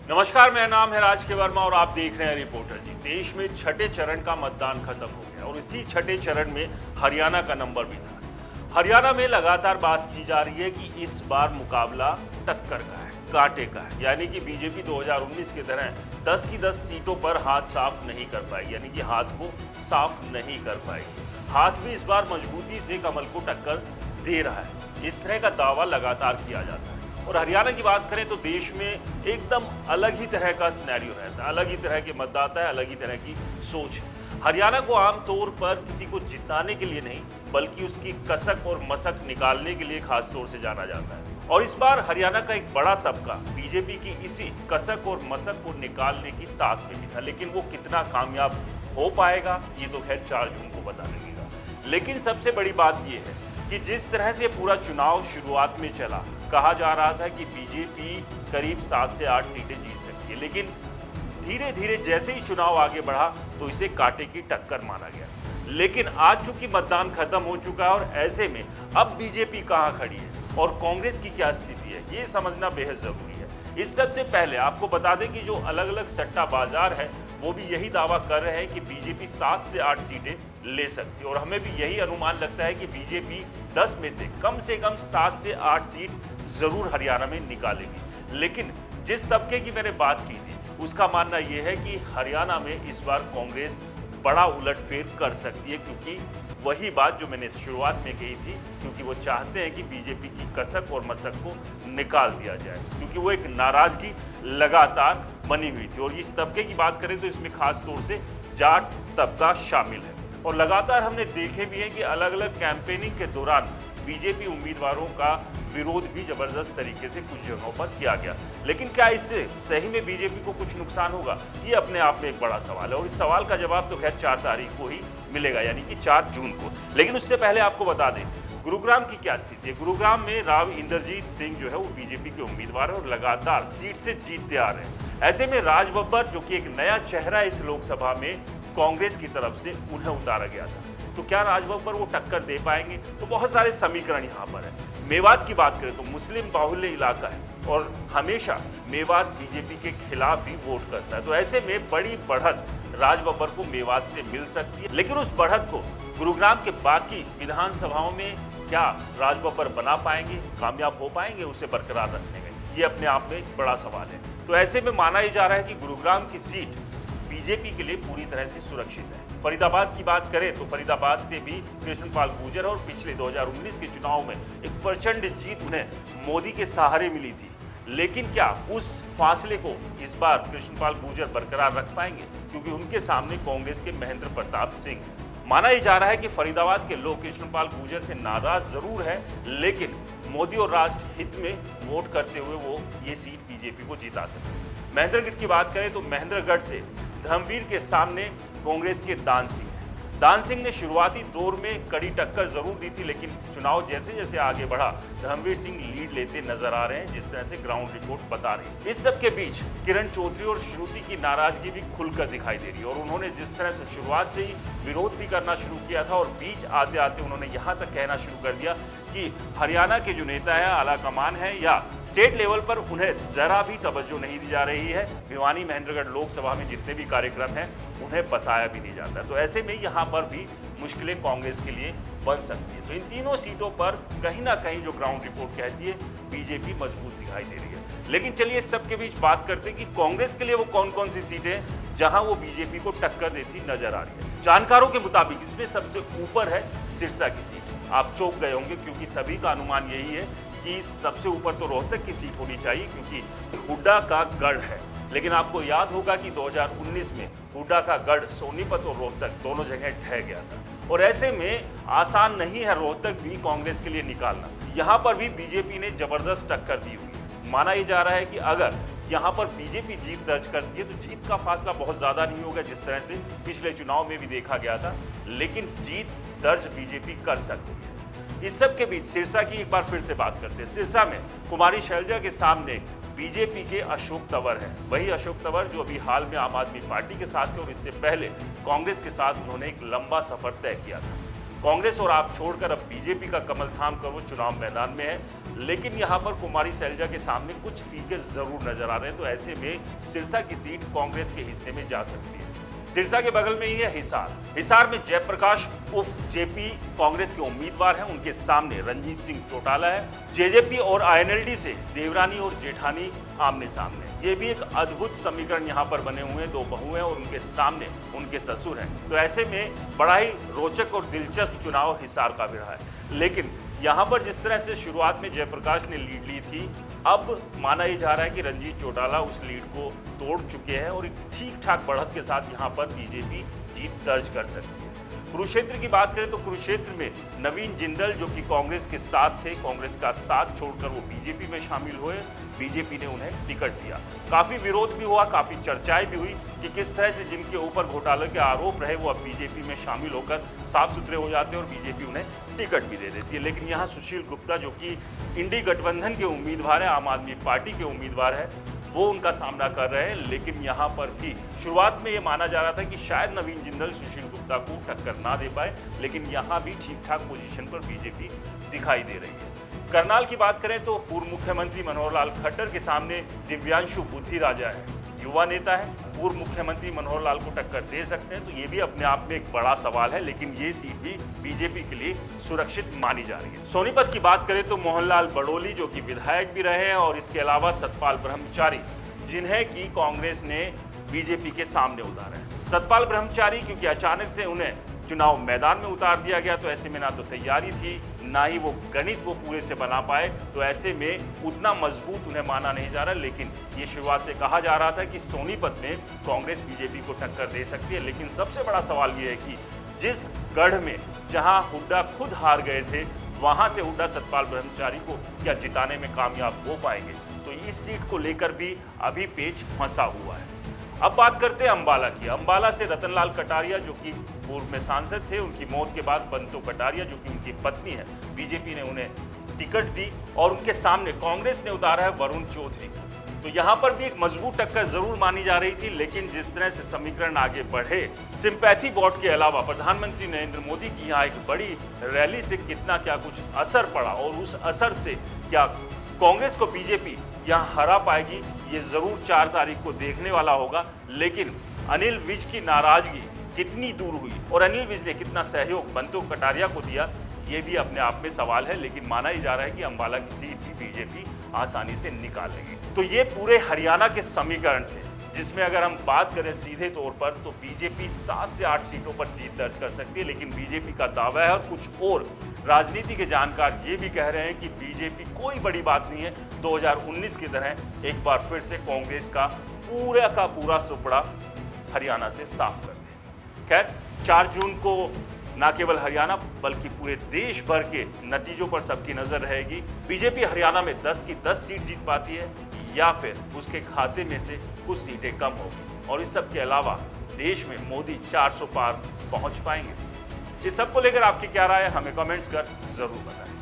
नमस्कार, मेरा नाम है राज के वर्मा और आप देख रहे हैं रिपोर्टर जी। देश में छठे चरण का मतदान खत्म हो गया और इसी छठे चरण में हरियाणा का नंबर भी था। हरियाणा में लगातार बात की जा रही है कि इस बार मुकाबला टक्कर का है, कांटे का है, यानी कि बीजेपी 2019 की तरह 10 की 10 सीटों पर हाथ साफ नहीं कर पाएगी, यानी कि हाथ को साफ नहीं कर पाएगी। हाथ भी इस बार मजबूती से कमल को टक्कर दे रहा है, इस तरह का दावा लगातार किया जाता है। और हरियाणा की बात करें तो देश में एकदम अलग ही तरह का सिनेरियो रहता है, अलग ही तरह के मतदाता है, अलग ही तरह की सोच है। हरियाणा को आमतौर पर किसी को जिताने के लिए नहीं, बल्कि उसकी कसक और मसक निकालने के लिए खास तौर से जाना जाता है। और इस बार हरियाणा का एक बड़ा तबका बीजेपी की इसी कसक और मसक को निकालने की ताक में भी था, लेकिन वो कितना कामयाब हो पाएगा ये तो खैर 4 जून को पता लगेगा। लेकिन सबसे बड़ी बात यह है कि जिस तरह से पूरा चुनाव शुरुआत में चला, कहा जा रहा था कि बीजेपी करीब 7 से 8 सीटें जीत सकती है, लेकिन धीरे धीरे जैसे ही चुनाव आगे बढ़ा तो इसे कांटे की टक्कर माना गया। लेकिन आज चूंकि मतदान खत्म हो चुका है और ऐसे में अब बीजेपी कहां खड़ी है और कांग्रेस की क्या स्थिति है, ये समझना बेहद जरूरी है। इस सबसे पहले आपको बता दें कि जो अलग अलग सट्टा बाजार है वो भी यही दावा कर रहे हैं कि बीजेपी 7 से 8 सीटें ले सकती है और हमें भी यही अनुमान लगता है कि बीजेपी 10 में से कम 7 से 8 सीट जरूर हरियाणा में निकालेगी। लेकिन जिस तबके की मैंने बात की थी उसका मानना यह है कि हरियाणा में इस बार कांग्रेस बड़ा उलटफेर कर सकती है, क्योंकि वही बात जो मैंने शुरुआत में कही थी, क्योंकि वो चाहते हैं कि बीजेपी की कसक और मसक को निकाल दिया जाए, क्योंकि वो एक नाराजगी लगातार बनी हुई थी। और इस तबके की बात करें तो इसमें खास तौर से जाट तबका शामिल है। और लगातार हमने देखे भी हैं कि अलग अलग कैंपेनिंग के दौरान बीजेपी उम्मीदवारों का विरोध भी जबरदस्त तरीके से कुछ जगहों पर किया गया। लेकिन क्या इससे सही में बीजेपी को कुछ नुकसान होगा, ये अपने आप में एक बड़ा सवाल है और इस सवाल का जवाब तो खैर 4 तारीख को ही मिलेगा, यानी कि 4 जून को। लेकिन उससे पहले आपको बता दें गुरुग्राम की क्या स्थिति है। गुरुग्राम में राव इंद्रजीत सिंह जो है वो बीजेपी के उम्मीदवार है और लगातार सीट से जीतते आ रहे हैं। ऐसे में राज बब्बर जो कि एक नया चेहरा है इस लोकसभा में, कांग्रेस की तरफ से उन्हें उतारा गया था। तो क्या राज बब्बर वो टक्कर दे पाएंगे? तो बहुत सारे समीकरण यहाँ पर है। मेवात की बात करें तो मुस्लिम बाहुल्य इलाका है और हमेशा मेवात बीजेपी के खिलाफ ही वोट करता है, तो ऐसे में बड़ी बढ़त राज बब्बर को मेवात से मिल सकती है। लेकिन उस बढ़त को गुरुग्राम के बाकी विधानसभाओं में क्या राज बब्बर बना पाएंगे, कामयाब हो पाएंगे उसे बरकरार रखने में, ये अपने आप में एक बड़ा सवाल है। तो ऐसे में माना ही जा रहा है कि गुरुग्राम की सीट बीजेपी के लिए पूरी तरह से सुरक्षित है। फरीदाबाद की बात करें तो फरीदाबाद से भी कृष्णपाल गुर्जर और पिछले 2019 के चुनाव में एक प्रचंड जीत उन्हें मोदी के सहारे मिली थी। लेकिन क्या उस फासले को इस बार कृष्णपाल गुर्जर बरकरार रख पाएंगे, क्योंकि उनके सामने कांग्रेस के महेंद्र प्रताप सिंह हैं। माना ही जा रहा है कि फरीदाबाद के लोग कृष्णपाल गुर्जर से नाराज जरूर है, लेकिन मोदी और राष्ट्र हित में वोट करते हुए वो ये सीट बीजेपी को जिता सकते। महेंद्रगढ़ की बात करें तो महेंद्रगढ़ से धर्मवीर के सामने कांग्रेस के दान सिंह ने शुरुआती दौर में कड़ी टक्कर जरूर दी थी, लेकिन चुनाव जैसे जैसे आगे बढ़ा धर्मवीर सिंह लीड लेते नजर आ रहे हैं, जिस तरह से ग्राउंड रिपोर्ट बता रही है। इस सब के बीच किरण चौधरी और श्रुति की नाराजगी भी खुलकर दिखाई दे रही है और उन्होंने जिस तरह से शुरुआत से ही विरोध भी करना शुरू किया था और बीच आते आते उन्होंने यहाँ तक कहना शुरू कर दिया कि हरियाणा के जो नेता है, आला कमान है या स्टेट लेवल पर उन्हें जरा भी तवज्जो नहीं दी जा रही है। भिवानी महेंद्रगढ़ लोकसभा में जितने भी कार्यक्रम हैं उन्हें बताया भी नहीं जाता। तो ऐसे में यहाँ पर भी मुश्किलें कांग्रेस के लिए बन सकती है। तो इन तीनों सीटों पर कहीं ना कहीं जो ग्राउंड रिपोर्ट कहती है बीजेपी मजबूत दिखाई दे रही है। लेकिन चलिए इस सब के बीच बात करते हैं कि कांग्रेस के लिए वो कौन कौन सी सीटें जहां वो बीजेपी को टक्कर देती नजर आ रही है। जानकारों के मुताबिक इसमें सबसे ऊपर है सिरसा की सीट। आप चौंक गए होंगे क्योंकि सभी का अनुमान यही है कि सबसे ऊपर तो रोहतक की सीट होनी चाहिए, क्योंकि हुड्डा का गढ़ है। लेकिन आपको याद होगा कि 2019 में हुड्डा का गढ़ सोनीपत और रोहतक दोनों जगह ढह गया था और ऐसे में आसान नहीं है रोहतक भी कांग्रेस के लिए निकालना। यहाँ पर भी बीजेपी ने जबरदस्त टक्कर दी हुई है। माना ही जा रहा है कि अगर यहाँ पर बीजेपी जीत दर्ज करती है तो जीत का फासला बहुत ज्यादा नहीं होगा, जिस तरह से पिछले चुनाव में भी देखा गया था, लेकिन जीत दर्ज बीजेपी कर सकती है। इस सब के बीच सिरसा की एक बार फिर से बात करते हैं। सिरसा में कुमारी शैलजा के सामने बीजेपी के अशोक तंवर हैं, वही अशोक तंवर जो अभी हाल में आम आदमी पार्टी के साथ थे और इससे पहले कांग्रेस के साथ उन्होंने एक लंबा सफर तय किया था। कांग्रेस और आप छोड़कर अब बीजेपी का कमल थाम कर वो चुनाव मैदान में है, लेकिन यहां पर कुमारी सैलजा के सामने कुछ फीके जरूर नजर आ रहे हैं। तो ऐसे में सिरसा की सीट कांग्रेस के हिस्से में जा सकती है। सिरसा के बगल में ही है हिसार। हिसार में जयप्रकाश उर्फ जेपी कांग्रेस के उम्मीदवार हैं। उनके सामने रंजीत सिंह चौटाला है। जेजेपी और आईएनएलडी से देवरानी और जेठानी आमने सामने। ये भी एक अद्भुत समीकरण यहाँ पर बने हुए हैं। दो बहुएं और उनके सामने उनके ससुर हैं। तो ऐसे में बड़ा ही रोचक और दिलचस्प चुनाव हिसार का भी रहा है। लेकिन यहाँ पर जिस तरह से शुरुआत में जयप्रकाश ने लीड ली थी, अब माना यह जा रहा है कि रंजीत चौटाला उस लीड को तोड़ चुके हैं और एक ठीक ठाक बढ़त के साथ यहाँ पर बीजेपी जीत दर्ज कर सकती है। कुरुक्षेत्र की बात करें तो कुरुक्षेत्र में नवीन जिंदल जो कि कांग्रेस के साथ थे, कांग्रेस का साथ छोड़कर वो बीजेपी में शामिल हुए। बीजेपी ने उन्हें टिकट दिया। काफी विरोध भी हुआ, काफी चर्चाएं भी हुई कि किस तरह से जिनके ऊपर घोटाले के आरोप रहे वो अब बीजेपी में शामिल होकर साफ सुथरे हो जाते हैं और बीजेपी उन्हें टिकट भी दे देती है। लेकिन यहाँ सुशील गुप्ता जो कि इंडी गठबंधन के उम्मीदवार है, आम आदमी पार्टी के उम्मीदवार है, वो उनका सामना कर रहे हैं। लेकिन यहाँ पर भी शुरुआत में ये माना जा रहा था कि शायद नवीन जिंदल सुशील गुप्ता को टक्कर ना दे पाए, लेकिन यहाँ भी ठीक ठाक पोजीशन पर बीजेपी दिखाई दे रही है। करनाल की बात करें तो पूर्व मुख्यमंत्री मनोहर लाल खट्टर के सामने दिव्यांशु बुद्धिराजा है, युवा नेता है। पूर्व मुख्यमंत्री मनोहर लाल को टक्कर दे सकते हैं, तो ये भी अपने आप में एक बड़ा सवाल है। लेकिन ये सीट भी बीजेपी के लिए सुरक्षित मानी जा रही है। सोनीपत की बात करें तो मोहनलाल बड़ोली जो कि विधायक भी रहे हैं और इसके अलावा सतपाल ब्रह्मचारी जिन्हें की कांग्रेस ने बीजेपी के सामने उतारा है। सतपाल ब्रह्मचारी क्योंकि अचानक से उन्हें चुनाव मैदान में उतार दिया गया, तो ऐसे में ना तो तैयारी थी, ना ही वो गणित वो पूरे से बना पाए, तो ऐसे में उतना मजबूत उन्हें माना नहीं जा रहा। लेकिन ये शुरुआत से कहा जा रहा था कि सोनीपत में कांग्रेस बीजेपी को टक्कर दे सकती है। लेकिन सबसे बड़ा सवाल ये है कि जिस गढ़ में जहां हुड्डा खुद हार गए थे, वहां से हुड्डा सतपाल ब्रह्मचारी को क्या जिताने में कामयाब हो पाएंगे? तो इस सीट को लेकर भी अभी पेच फंसा हुआ है। अब बात करते हैं अंबाला की। अंबाला से रतनलाल कटारिया जो कि पूर्व में सांसद थे, उनकी मौत के बाद बंतो कटारिया जो कि उनकी पत्नी है, बीजेपी ने उन्हें टिकट दी और उनके सामने कांग्रेस ने उतारा है वरुण चौधरी को। तो यहां पर भी एक मजबूत टक्कर जरूर मानी जा रही थी। लेकिन जिस तरह से समीकरण आगे बढ़े, सिंपैथी वोट के अलावा प्रधानमंत्री नरेंद्र मोदी की यहाँ एक बड़ी रैली से कितना क्या कुछ असर पड़ा और उस असर से क्या कांग्रेस को बीजेपी यहां हरा पाएगी, ये जरूर 4 तारीख को देखने वाला होगा। लेकिन अनिल विज की नाराजगी कितनी दूर हुई और अनिल विज ने कितना सहयोग बंतो कटारिया को दिया, ये भी अपने आप में सवाल है। लेकिन माना ही जा रहा है कि अंबाला की सीट भी बीजेपी आसानी से निकाल लेगी। तो ये पूरे हरियाणा के समीकरण थे, जिसमें अगर हम बात करें सीधे तौर पर तो बीजेपी 7 से 8 सीटों पर जीत दर्ज कर सकती है। लेकिन बीजेपी का दावा है और कुछ और राजनीति के जानकार ये भी कह रहे हैं कि बीजेपी कोई बड़ी बात नहीं है, 2019 की तरह एक बार फिर से कांग्रेस का पूरा सुपड़ा हरियाणा से साफ कर दे। खैर 4 जून को न केवल हरियाणा बल्कि पूरे देश भर के नतीजों पर सबकी नजर रहेगी। बीजेपी हरियाणा में 10 की 10 सीट जीत पाती है या फिर उसके खाते में से कुछ सीटें कम होगी। और इस सब के अलावा देश में मोदी 400 पार पहुंच पाएंगे। इस सब को लेकर आपकी क्या राय है, हमें कमेंट्स कर जरूर बताएं।